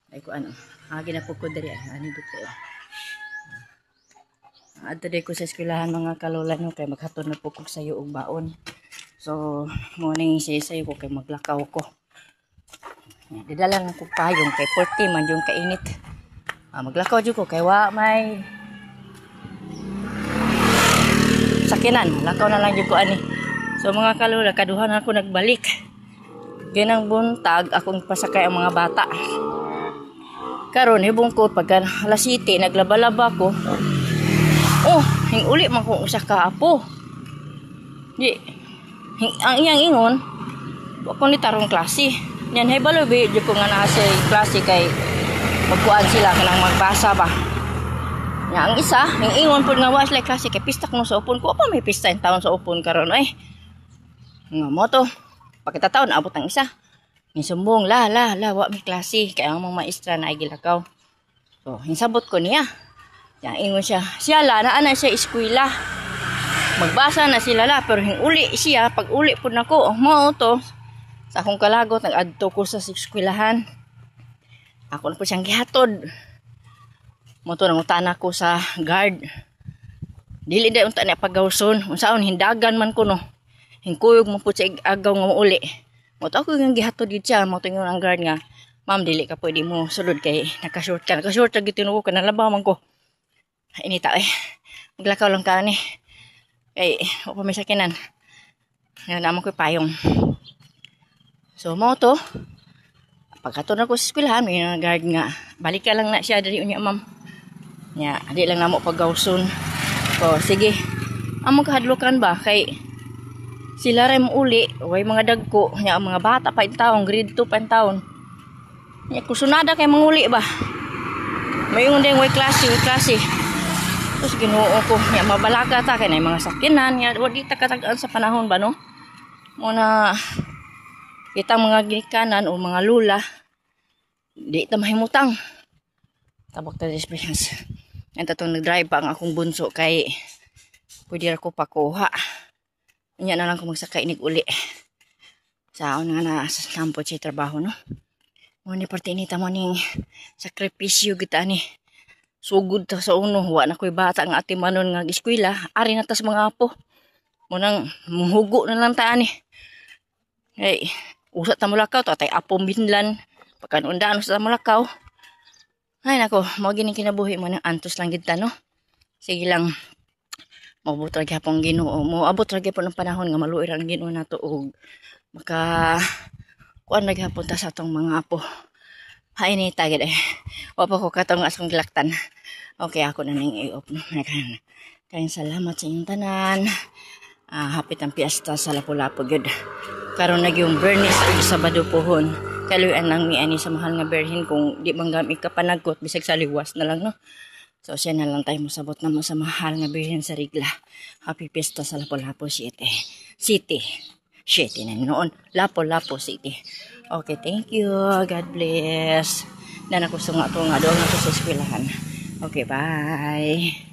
Ay ko ano, ginapukod diri ani dito. Adto ko sa eskwelahan mga kalola no kay maghatod na pukog sayo og baon. So morning say ko kay maglakaw ko. Didala lang ko payong kay 40 man yung kainit. Maglakaw jud ko kay wa may sakinan. Lakaw na lang jud ko ani. So mga kalola kaduhan ako nagbalik. Ginang buntag akong pasakay ang mga bata. Karon hibong ko pagka alas 7 naglaba-laba ko. Oh, uli man kong usa ka apo. Di ang iyang ingon ako ni tarong klase. Yan hay balobe di ko nga naa sa klase kay magkuan sila kanang magbasa ba. Nya ang isa, ang ingon pud nga was like klase kay pista kuno sa upon ko pa may pista in taon sa upon karon ay. Nga mo to. Pagkita taon abot ang isa. Ni sumbong la wa may klase kay ang mga maestra na ay gilakaw. So, hinsabot ko niya. Yang ingon siya la na siya eskwela. Magbasa na sila la pero uli siya pag uli pud nako mao to sa akong kalagot nag-adto ko sa eskwelahan. Ako na po siyang gihatod. Mo to nangutana ko sa guard. Dili day unta na pagawson unsaon hindagan man ko no. Hingkuyog mo po siya agaw nga uli. Mo to ako nga gihatod gid siya mo to ang guard nga ma'am dili ka pwede mo sulod kay naka-short ka gid tinuo ka nalabaw man ko. Inita maglakaw lang ka ni kay o pa may sakinan nga naman ko payong. So mo to pagkatod na ko sa eskwelahan may guard nga balik ka lang na siya dali unya ma'am nya di lang namo paggawson. So sige amo kahadlokan ba kay sila ray mo uli way mga dagko nya mga bata pa taon grade 2 pa taon nya kusunada kay manguli ba mayong ding way klase tapos Ginoo ko nya mabalaga ta kay nay mga sakinan nya wa di ta katagaan sa panahon ba no mo na kita mga ginikanan o mga lula di ta mahimutang tabok ta experience ang tatong nag-drive pa ang akong bunso kay pwede ra ko pakuha nya na lang ko magsakay inig uli saon nga na sa kampo siya trabaho no mo ni parte ni ta mo ning sakripisyo kita ni sugod ta sa uno wa na koy bata nga ati manon nga eskwela ari na ta sa mga apo mo nang munghugo na lang ta ni hey usa ta mulakaw to tay apo binlan pagkanundaan sa mulakaw ay nako mo gining kinabuhi mo nang antos lang gid ta no sige lang maabot ra gyapon Ginoo mo abot ra gyapon ang panahon nga maluoy ra ang Ginoo nato og maka kuan ra gyapon ta sa atong mga apo. Hay ni tagid wa pa ko katong asong gilaktan. Okay ako na ning i-off no. Kaya salamat sa inyong tanan. Hapit ang piyesta sa Lapu-Lapu gyud. Karon na yung Bernis sa Sabado pohon. Kaluyan nang ni ani sa mahal nga berhin kung di manggam ikapanagkot bisag sa liwas na lang no. So siya na lang tayo masabot na mo sa mahal nga berhin sa Rigla. Happy piyesta sa Lapu-Lapu City. City na noon. Lapu-Lapu City. Okay, thank you. God bless. Na nakusunga to nga doon ako sa eskwelahan. Okay, bye.